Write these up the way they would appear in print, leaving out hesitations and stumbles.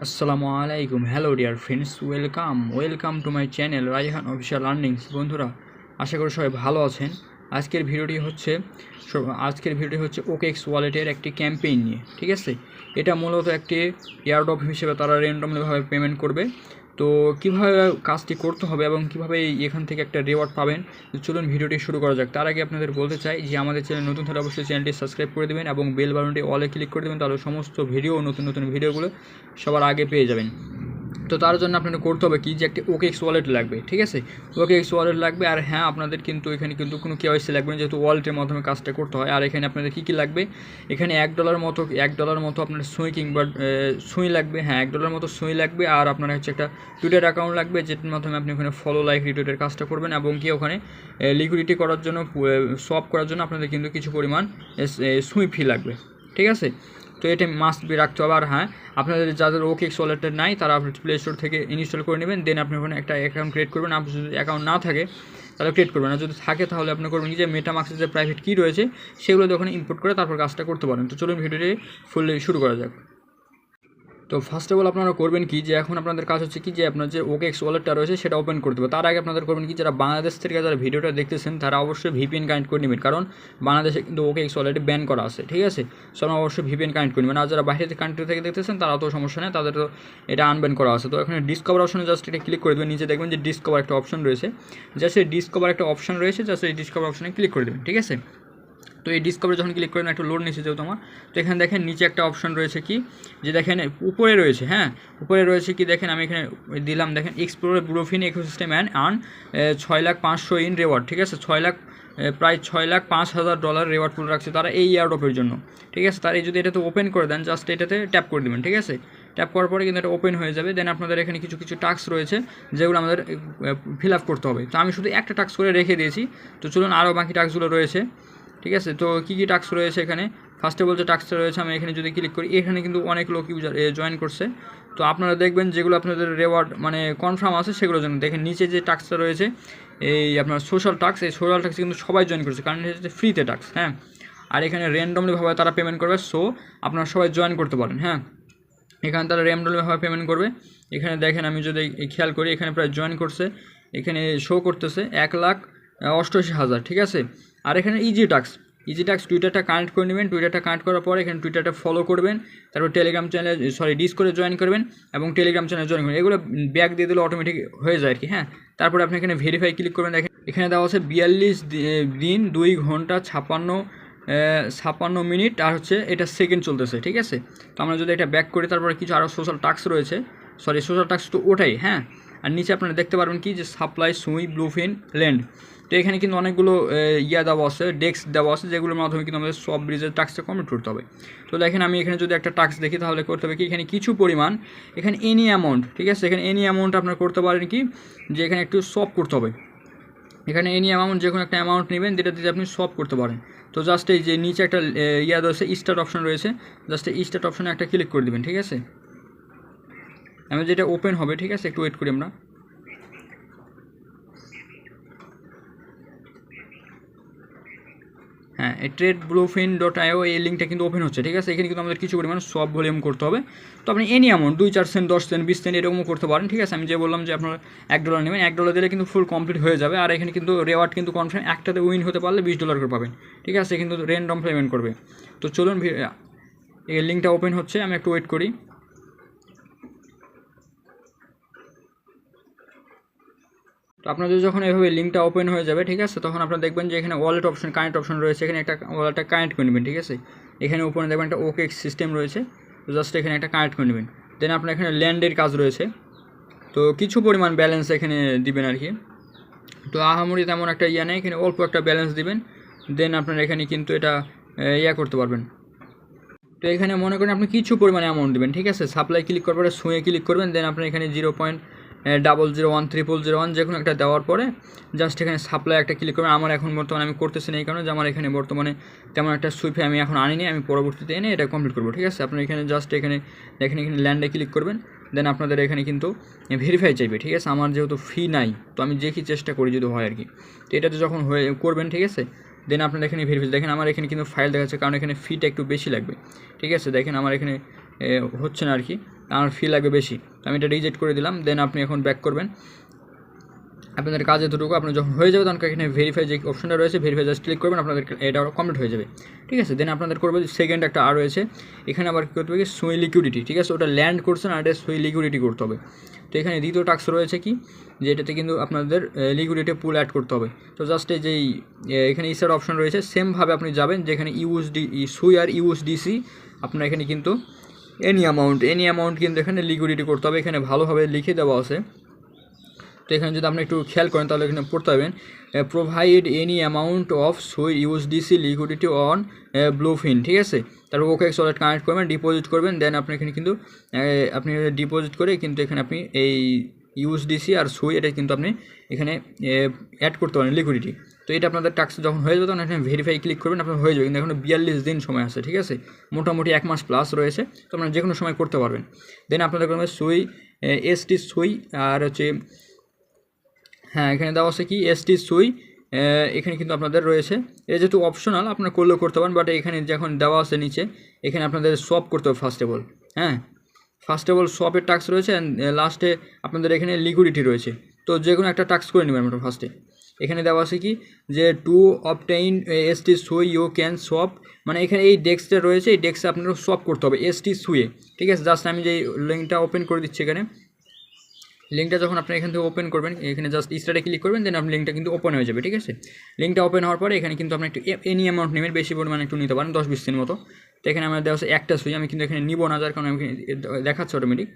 আসসালামু আলাইকুম। Hello dear friends, welcome to my channel Raihan official earnings. বন্ধুরা, আশা করি সবাই ভালো আছেন। আজকের ভিডিওটি হচ্ছে ওকেএক্স ওয়ালেটের একটি ক্যাম্পেইন নিয়ে। ঠিক আছে, এটা মূলত একটি এয়ারড্রপ হিসেবে তারা র্যান্ডমলিভাবে পেমেন্ট করবে। তো কীভাবে কাজটি করতে হবে এবং কীভাবে এখান থেকে একটা রিওয়ার্ড পাবেন, চলুন ভিডিওটি শুরু করা যাক। তার আগে আপনাদের বলতে চাই যে আমাদের চ্যানেল নতুন হলে অবশ্যই চ্যানেলটি সাবস্ক্রাইব করে দেবেন এবং বেল বাটনটি অলে ক্লিক করে দেবেন, তাহলে সমস্ত নতুন ভিডিওগুলো সবার আগে পেয়ে যাবেন। তো তার জন্য আপনাদের করতে হবে কি, যে একটি ওকেএক্স ওয়ালেট লাগবে। ঠিক আছে, ওকেএক্স ওয়ালেট লাগবে। আর হ্যাঁ, আপনাদের কিন্তু এখানে কিন্তু কোনো কেওয়াইসি লাগবে না, যেহেতু ওয়ালেটের মাধ্যমে কাজটা করতে হয়। আর এখানে আপনাদের কী কী লাগবে, এখানে $1 মতো আপনার সুই লাগবে। হ্যাঁ, $1 মতো সুই লাগবে। আর আপনার হচ্ছে একটা টুইটার অ্যাকাউন্ট লাগবে, যেটার মাধ্যমে আপনি ওখানে ফলো, লাইক, রিটুইটের কাজটা করবেন। এবং কি ওখানে লিকুইডিটি করার জন্য, সোয়াপ করার জন্য আপনাদের কিন্তু কিছু পরিমাণ সুই ফি লাগবে। ঠিক আছে, তো এটা মাস্ট বি রাখতে হবে। আর হ্যাঁ, আপনাদের যাদের ওকেএক্স ওয়ালেটের নাই তারা আপনি প্লে স্টোর থেকে ইনস্টল করে নেবেন। দেন আপনি ওখানে একটা অ্যাকাউন্ট ক্রিয়েট করবেন। আপনার যদি অ্যাকাউন্ট না থাকে তাহলে ক্রিয়েট করবেন, আর যদি থাকে তাহলে আপনি করবেন কি, যে মেটামাস্কের যে প্রাইভেট কি রয়েছে সেগুলো ওখানে ইম্পোর্ট করে তারপর কাজটা করতে পারেন। তো চলুন ভিডিওটি ফুললি শুরু করা যাক। তো ফার্স্ট অফ অল আপনারা করবেন কি, যে এখন আপনাদের কাজ হচ্ছে কি, যে আপনার যে ওকেএক্স ওয়ালেটটা রয়েছে সেটা ওপেন করতে হবে। তার আগে আপনাদের করবেন কি, যারা বাংলাদেশ থেকে যারা ভিডিওটা দেখতেছেন তারা অবশ্যই ভিপিএন কানেক্ট করে নেবেন, কারণ বাংলাদেশে কিন্তু ওকেএক্স ওয়ালেটে ব্যান করা আছে। ঠিক আছে, সো আপনারা অবশ্যই ভিপিএন কানেক্ট করে নেবেন। আর যারা বাইরের কান্ট্রি থেকে দেখতেছেন তারা তো সমস্যা নেই, তাদের তো এটা আনব্যান করা আছে। তো এখানে ডিসকভার অপশনে জাস্ট এটা ক্লিক করে দেবেন। নিচে দেখবেন যে ডিসকভার একটা অপশন রয়েছে, জাস্ট এই ডিসকভার অপশনে ক্লিক করে দেবেন। ঠিক আছে, তো এই ডিসকভারি যখন ক্লিক করেন, একটু লোড নিচে যেহেতু আমার, তো এখানে দেখেন নিচে একটা অপশন রয়েছে কি, যে দেখেন উপরে রয়েছে, হ্যাঁ উপরে রয়েছে কি, দেখেন আমি এখানে দিলাম, দেখেন explore bluefin ecosystem and earn 6,500,000 in reward. ঠিক আছে, প্রায় $6,05,000 রেওয়ার্ড পুল রাখছে তারা এই এয়ারড্রপের জন্য। ঠিক আছে, তার এই যদি এটাতে ওপেন করে দেন, জাস্ট এটাতে ট্যাপ করে দেবেন। ঠিক আছে, ট্যাপ করার পরে কিন্তু এটা ওপেন হয়ে যাবে। দেন আপনাদের এখানে কিছু টাস্ক রয়েছে যেগুলো আমাদের ফিল আপ করতে হবে। তো আমি শুধু একটা টাস্ক করে রেখে দিয়েছি। তো চলুন আরও বাকি টাস্কগুলো রয়েছে। ঠিক আছে, তো কী টাস্ক রয়েছে এখানে, ফার্স্ট অফ অল যে টাস্কটা রয়েছে, আমি এখানে যদি ক্লিক করি, এখানে কিন্তু অনেক লোক ইউজার জয়েন করছে। তো আপনারা দেখবেন যেগুলো আপনাদের রেওয়ার্ড কনফার্ম আছে সেগুলোর জন্য দেখেন নিচে যে টাস্কটা রয়েছে, এই আপনার সোশ্যাল টাস্ক, এই সোশ্যাল টাস্ক কিন্তু সবাই জয়েন করছে, কারণ এটা হচ্ছে ফ্রিতে টাস্ক। হ্যাঁ, আর এখানে র্যান্ডমলিভাবে তারা পেমেন্ট করবে, সো আপনারা সবাই জয়েন করতে পারেন। হ্যাঁ, এখানে তারা র্যান্ডমলিভাবে পেমেন্ট করবে। এখানে দেখেন আমি যদি খেয়াল করি, এখানে প্রায় জয়েন করছে, এখানে শো করতেছে 1,88,000। ঠিক আছে, আর এখানে ইজি টাস্ক টুইটারটা কানেক্ট করে নেবেন। টুইটারটা কানেক্ট করার পরে এখানে টুইটারটা ফলো করবেন, তারপর টেলিগ্রাম চ্যানেলে ডিসকর্ডে জয়েন করবেন এবং টেলিগ্রাম চ্যানেলে জয়েন করবেন। এগুলো ব্যাক দিয়ে দিলে অটোমেটিক হয়ে যায় আর কি। হ্যাঁ, তারপরে আপনি এখানে ভেরিফাই ক্লিক করবেন। দেখেন এখানে দেওয়া আছে 42 দিন 2 ঘন্টা 56 মিনিট আর হচ্ছে এটা সেকেন্ড চলতেছে। ঠিক আছে, তো আমরা যদি এটা ব্যাক করি, তারপরে কিছু আরও সোশ্যাল টাস্ক রয়েছে, সোশ্যাল টাস্ক তো ওটাই। হ্যাঁ, আর নিচে আপনারা দেখতে পারবেন কি, যে সাপ্লাই, সুই, ব্লুফিন, ল্যান্ড। তো এখানে কিন্তু অনেকগুলো দেওয়া আছে, ডেস্ক দেওয়া আছে, যেগুলোর মাধ্যমে কিন্তু আমাদের সব ব্রিজের টাস্কটা কমপ্লিট করতে হবে। তো দেখেন আমি এখানে যদি একটা টাস্ক দেখি, তাহলে করতে হবে কি, এখানে কিছু পরিমাণ, এখানে এনি অ্যামাউন্ট। ঠিক আছে, এখানে এনি অ্যামাউন্ট আপনারা করতে পারেন কি, যে এখানে একটু সব করতে হবে। এখানে এনি অ্যামাউন্ট যে কোনো একটা অ্যামাউন্ট নেবেন, যেটা দিয়ে আপনি সব করতে পারেন। তো জাস্ট এই যে নিচে একটা রয়েছে, স্টার্ট অপশন রয়েছে, জাস্ট এই স্টার্ট অপশনে একটা ক্লিক করে দেবেন। ঠিক আছে, আমি যেটা ওপেন হবে। ঠিক আছে, একটু ওয়েট করি আমরা। হ্যাঁ, এই TradeBluefin.io এই লিঙ্কটা কিন্তু ওপেন হচ্ছে। ঠিক আছে, এখানে কিন্তু আমাদের কিছু পরিমাণ সব ভলিউম করতে হবে। তো আপনি any amount 2, 4 cent, 10 cent, 20 cent এরকমও করতে পারেন। ঠিক আছে, আমি যে বললাম যে আপনারা $1 নেবেন, $1 দিলে কিন্তু ফুল কমপ্লিট হয়ে যাবে। আর এখানে কিন্তু রেওয়ার্ড কিন্তু কনফার্ম, একটাতে উইন হতে পারলে $20 করে পাবেন। ঠিক আছে, কিন্তু র্যান্ডম পেমেন্ট করবে। তো চলুন, এই লিঙ্কটা ওপেন হচ্ছে, আমি একটু ওয়েট করি। তো আপনাদের যখন এভাবে লিঙ্কটা ওপেন হয়ে যাবে, ঠিক আছে, তখন আপনারা দেখবেন যে এখানে ওয়ালেট অপশন, কানেক্ট অপশন রয়েছে, এখানে একটা ওয়ালেটটা কানেক্ট করে নেবেন। ঠিক আছে, এখানে উপরে দেখবেন একটা ওকেএক্স সিস্টেম রয়েছে, তো জাস্ট এখানে একটা কানেক্ট করে নেবেন। দেন আপনার এখানে ল্যান্ডের কাজ রয়েছে, তো কিছু পরিমাণ ব্যালেন্স এখানে দিবেন আর কি। তো আহামরি তেমন একটা নেই, এখানে অল্প একটা ব্যালেন্স দিবেন। দেন আপনার এখানে কিন্তু এটা করতে পারবেন। তো এখানে মনে করেন আপনি কিছু পরিমাণে অ্যামাউন্ট দেবেন। ঠিক আছে, সাপ্লাই ক্লিক করার পরে সুয়ে ক্লিক করবেন। দেন আপনার এখানে 0.001 যে কোনো একটা দেওয়ার পরে জাস্ট এখানে সাপ্লাই একটা ক্লিক করবেন। আমার এখন বর্তমানে আমি করতেছি না, এই কারণে যে আমার এখানে বর্তমানে তেমন একটা সুইফে আমি এখন আনিনি, আমি পরবর্তীতে এনে এটা কমপ্লিট করবো। ঠিক আছে, আপনার এখানে জাস্ট এখানে দেখেন, এখানে ল্যান্ডে ক্লিক করবেন। দেন আপনাদের এখানে কিন্তু ভেরিফাই চাইবে। ঠিক আছে, আমার যেহেতু ফি নাই, তো আমি দেখি চেষ্টা করি যদি হয় আর কি। তো এটাতে যখন করবেন, ঠিক আছে, দেন আপনার এখানে ভেরিফাই দেখেন, আমার এখানে কিন্তু ফাইল দেখাচ্ছে, কারণ এখানে ফিটা একটু বেশি লাগবে। ঠিক আছে, দেখেন আমার এখানে হচ্ছে না আর কি। আমার ফি লাগবে বেশি, তো আমি এটা রিজেক্ট করে দিলাম। দেন আপনি এখন ব্যাক করবেন আপনাদের কাজ এতটুকু। আপনার যখন হয়ে যাবে তখন এখানে ভেরিফাই যে অপশনটা রয়েছে ভেরিফাই জাস্ট ক্লিক করবেন, আপনাদের এটা কমপ্লিট হয়ে যাবে, ঠিক আছে। দেন আপনাদের করবে সেকেন্ড একটা আর রয়েছে, এখানে আবার কী করতে হবে সুই লিকুইডিটি, ঠিক আছে, ওটা ল্যান্ড করছেন আর এটা সুই লিকুইডিটি করতে হবে। তো এখানে দ্বিতীয় টাস্ক রয়েছে কি, যে এটাতে কিন্তু আপনাদের লিকুইডিটি পুল অ্যাড করতে হবে। তো জাস্ট এই যেই এখানে ইসার অপশন রয়েছে সেমভাবে আপনি যাবেন, যেখানে ইউএসডি সুই আর ইউএসডিসি আপনার এখানে কিন্তু এনি অ্যামাউন্ট কিন্তু এখানে লিকুইডিটি করতে হবে, এখানে ভালোভাবে লিখে দেওয়া আছে। তো এখানে যদি আপনি একটু খেয়াল করেন তাহলে এখানে পড়তে পারবেন প্রোভাইড এনি অ্যামাউন্ট অফ সুই ইউএসডিসি লিকুইডিটি অন ব্লুফিন, ঠিক আছে। তারপর OKX ওয়ালেট কানেক্ট করবেন, ডিপোজিট করবেন, দেন আপনি এখানে কিন্তু আপনি ডিপোজিট করে কিন্তু এখানে আপনি এই ইউএসডিসি আর সুই এটা কিন্তু আপনি এখানে অ্যাড করতে পারেন লিকুইডিটি। তো এটা আপনাদের টাস্ক যখন হয়ে যাবে তখন এখানে ভেরিফাই ক্লিক করবেন, আপনার হয়ে যাবে। কিন্তু এখন 42 দিন সময় আছে, ঠিক আছে, মোটামুটি 1 মাস প্লাস রয়েছে, তো আপনারা যে কোনো সময় করতে পারবেন। দেন আপনাদের করবে সুই এসটি সুই আর হচ্ছে হ্যাঁ এখানে দেওয়া আছে কি এসটি সুই, এখানে কিন্তু আপনাদের রয়েছে, এটা যেহেতু অপশনাল আপনারা করলেও করতে পারেন, বাট এখানে যখন দেওয়া আছে নিচে এখানে আপনাদের সোয়াপ করতে হবে ফার্স্ট অফ অল, হ্যাঁ ফার্স্ট অফ অল সোয়াপের টাস্ক রয়েছে অ্যান্ড লাস্টে আপনাদের এখানে লিকুইডিটি রয়েছে। তো যে কোনো একটা টাস্ক করে নেবেন আপনার ফার্স্টে। এখানে দেওয়া আছে কি যে টু অবটেইন এসটি সুই ইউ ক্যান সোয়াপ, মানে এখানে এই ডেস্কটা রয়েছে, এই ডেস্কে আপনারা সোয়াপ করতে হবে এসটি সুয়ে, ঠিক আছে। জাস্ট আমি যে লিঙ্কটা ওপেন করে দিচ্ছি, এখানে লিঙ্কটা যখন আপনি এখান থেকে ওপেন করবেন এখানে জাস্ট স্টার্টে ক্লিক করবেন, দেন আপনি লিঙ্কটা কিন্তু ওপেন হয়ে যাবে, ঠিক আছে। লিঙ্কটা ওপেন হওয়ার পরে এখানে কিন্তু আপনি একটু এনি অ্যামাউন্ট নেবেন, বেশি পরিমাণে একটু নিতে পারেন 10-20 দিন মতো। তো এখানে আমার দেওয়া আছে একটা সুই, আমি কিন্তু এখানে নিব না, যার কারণে আমি দেখাচ্ছি অটোমেটিক।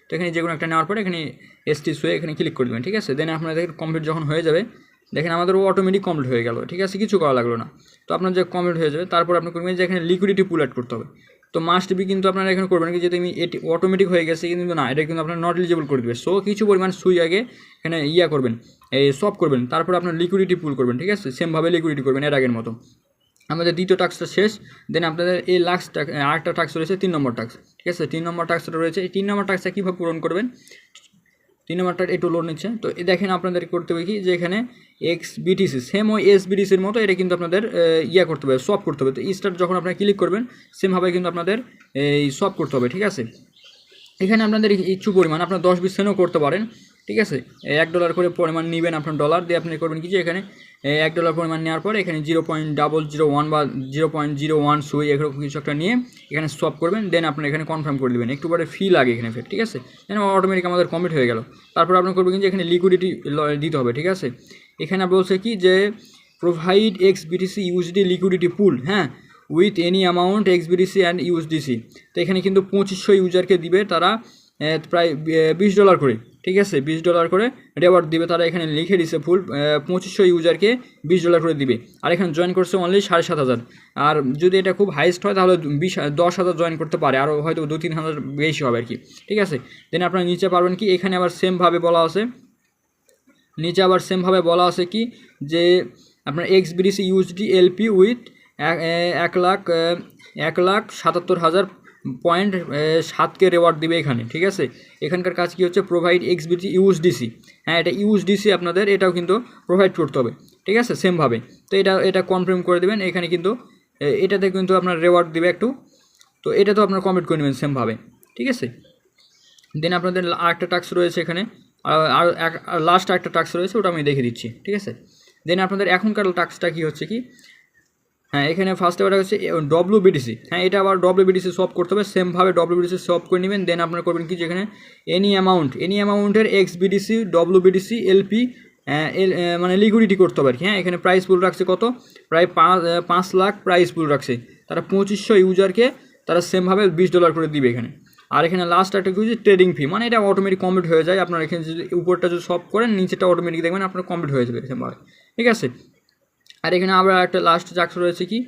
তো এখানে যে কোনো একটা নেওয়ার পরে এখানে এসটি সুয়ে এখানে ক্লিক করে দেবেন, ঠিক আছে। দেন আপনাদের কমপ্লিট যখন হয়ে যাবে দেখেন আমাদেরও অটোমেটিক কমপ্লিট হয়ে গেল, ঠিক আছে, কিছু করা লাগলো না। তো আপনার যে কমপ্লিট হয়ে যাবে তারপর আপনি করবেন যে এখানে লিকুইডিটি পুল অ্যাড করতে হবে। তো মাস্ট বি কিন্তু আপনারা এখানে করবেন কি যেহেতু এটি অটোমেটিক হয়ে গেছে, কিন্তু না এটা কিন্তু আপনার নট এলিজিবল করে দেবে। সো কিছু পরিমাণ সুই আগে এখানে করবেন, এই সব করবেন, তারপর আপনার লিকুইডিটি পুল করবেন, ঠিক আছে, সেমভাবে লিকুইডিটি করবেন এর আগের মতো। আমাদের দ্বিতীয় টাস্কটা শেষ। দেন আপনাদের এই লাস্ট আরেকটা টাস্ক রয়েছে 3 নম্বর টাস্ক, ঠিক আছে। 3 নম্বর টাস্কটা রয়েছে, এই 3 নম্বর টাস্কটা কীভাবে পূরণ করবেন, 3 নম্বরটা একটু লোড নিচ্ছে। তো দেখেন আপনাদের করতে হবে কি যে এখানে XBTC সেম ওই SBTCর মতো এটা কিন্তু আপনাদের করতে হবে, সব করতে হবে। তো স্টার্ট যখন আপনারা ক্লিক করবেন সেমভাবে কিন্তু আপনাদের এই সব করতে হবে, ঠিক আছে। এখানে আপনাদের ইচ্ছু পরিমাণ আপনার 10-20 সেন্টও করতে পারেন, ঠিক আছে। $1 করে পরিমাণ নেবেন, আপনার ডলার দিয়ে আপনি করবেন কি যে এখানে $1 পরিমাণ নেওয়ার পরে এখানে 0.001 বা 0.01 সুই এরকম কিছু একটা নিয়ে এখানে সোয়াপ করবেন, দেন আপনার এখানে কনফার্ম করে দেবেন। একটু পরে ফি লাগে এখানে ঠিক আছে, দেন অটোমেটিক আমাদের কমপ্লিট হয়ে গেল। তারপর আপনার করবেন যে এখানে লিকুইডিটি দিতে হবে, ঠিক আছে। এখানে বলছে কি যে প্রোভাইড XBTC USD লিকুইডিটি পুল, হ্যাঁ, with any amount XBTC and USDC। তো এখানে কিন্তু 2500 ইউজারকে দিবে তারা প্রায় $20 করে, ঠিক আছে, $20 করে রেওয়ার্ড দিবে তারা। এখানে লিখে দিছে ফুল 2500 ইউজারকে $20 করে দিবে। আর এখানে জয়েন করছে অনলি 7500, আর যদি এটা খুব হাইস্ট হয় তাহলে 10,000 জয়েন করতে পারে, আরও হয়তো 2-3 হাজার বেশি হবে আর কি, ঠিক আছে। দেন আপনারা নিচে পারবেন কি এখানে আবার সেমভাবে বলা আছে, নিচে আবার সেমভাবে বলা আছে কি যে আপনার XBTC USD LP with 1,77,000.7 reward দিবে এখানে, ঠিক আছে। এখানকার কাজ কি হচ্ছে প্রোভাইড XBTC USDC, হ্যাঁ এটা USDC আপনাদের এটাও কিন্তু প্রোভাইড করতে হবে, ঠিক আছে, সেমভাবে। তো এটা কনফার্ম করে দেবেন। এখানে কিন্তু এটাতে কিন্তু আপনার রেওয়ার্ড দিবে একটু, তো এটা তো আপনার কমপ্লিট করে নেবেন সেমভাবে, ঠিক আছে। দেন আপনাদের আরেকটা টাস্ক রয়েছে এখানে, আর লাস্ট একটা টাস্ক রয়েছে, ওটা আমি দেখে দিচ্ছি, ঠিক আছে। দেন আপনাদের এখনকার টাস্কটা কী হচ্ছে কি, হ্যাঁ এখানে ফার্স্ট ওটা হচ্ছে WBTC, হ্যাঁ এটা আবার WBTC সলভ করতে হবে, সেমভাবে WBTC সলভ করে নেবেন। দেন আপনারা করবেন কি যেখানে এনি অ্যামাউন্টের XBTC WBTC LP মানে লিকুইডিটি করতে হবে আর কি, হ্যাঁ এখানে প্রাইস পুল রাখছে কত, প্রায় 5 লাখ প্রাইস পুল রাখছে তারা 2500 ইউজারকে তারা সেমভাবে $20 করে দিবে এখানে। আর এখানে লাস্ট একটা কিছু ট্রেডিং ফি, মানে এটা অটোমেটিক কমপ্লিট হয়ে যায়। আপনারা এখানে যদি উপরটা যদি সলভ করেন নিচেটা অটোমেটিক দেখবেন আপনার কমপ্লিট হয়ে যাবে সেমভাবে, ঠিক আছে। আর এখানে আবার একটা লাস্ট টাস্ক রয়েছে কি,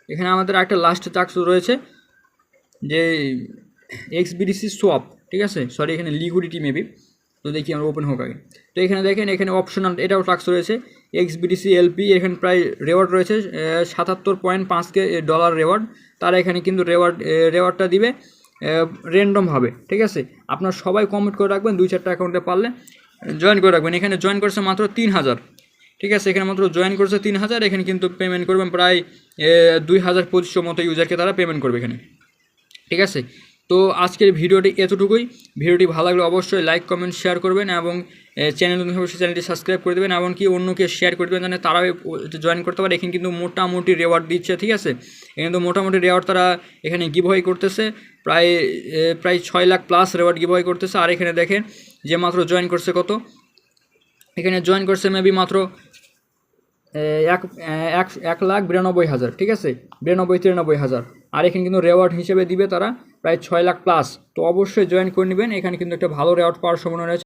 এখানে আমাদের একটা লাস্ট টাস্ক রয়েছে যে XBTC সোয়াপ, ঠিক আছে, সরি এখানে লিকুইডিটি মেবি, তো দেখি আমরা ওপেন হোক আগে। তো এখানে দেখেন এখানে অপশনাল এটাও টাস্ক রয়েছে XBTC LP, এখানে প্রায় রেওয়ার্ড রয়েছে 77.5 রেওয়ার্ড। তারা এখানে কিন্তু রেওয়ার্ডটা দিবে র্যান্ডমভাবে, ঠিক আছে। আপনার সবাই কমেন্ট করে রাখবেন, 2-4টা অ্যাকাউন্টে পারলে জয়েন করে রাখবেন। এখানে জয়েন করছে মাত্র 3000, ঠিক আছে, এখানে মাত্র জয়েন করছে 3000। এখানে কিন্তু পেমেন্ট করবেন প্রায় 2500 মতো ইউজারকে তারা পেমেন্ট করবে এখানে, ঠিক আছে। তো আজকের ভিডিওটি এতটুকুই। ভিডিওটি ভালো লাগলে অবশ্যই লাইক কমেন্ট শেয়ার করবেন এবং চ্যানেল অবশ্যই চ্যানেলটি সাবস্ক্রাইব করে দেবেন, এমনকি অন্যকে শেয়ার করে দেবেন যেন তারাও জয়েন করতে পারে। এখানে কিন্তু মোটামুটি রেওয়ার্ড দিচ্ছে, ঠিক আছে? এখানে তো মোটামুটি রেওয়ার্ড তারা এখানে গিভওয়ে করতেছে, প্রায় 6 লাখ প্লাস রেওয়ার্ড গিভওয়ে করতেছে। আর এখানে দেখেন যে মাত্র জয়েন করছে কত, এখানে জয়েন করছে মেবি মাত্র 1,92,000, ঠিক আছে, 92-93,000। আর এখানে কিন্তু রেওয়ার্ড হিসেবে দিবে তারা প্রায় 6 লাখ প্লাস। তো অবশ্যই জয়েন করে নেবেন, এখানে কিন্তু একটা ভালো রেওয়ার্ড পাওয়ার সম্ভাবনা রয়েছে।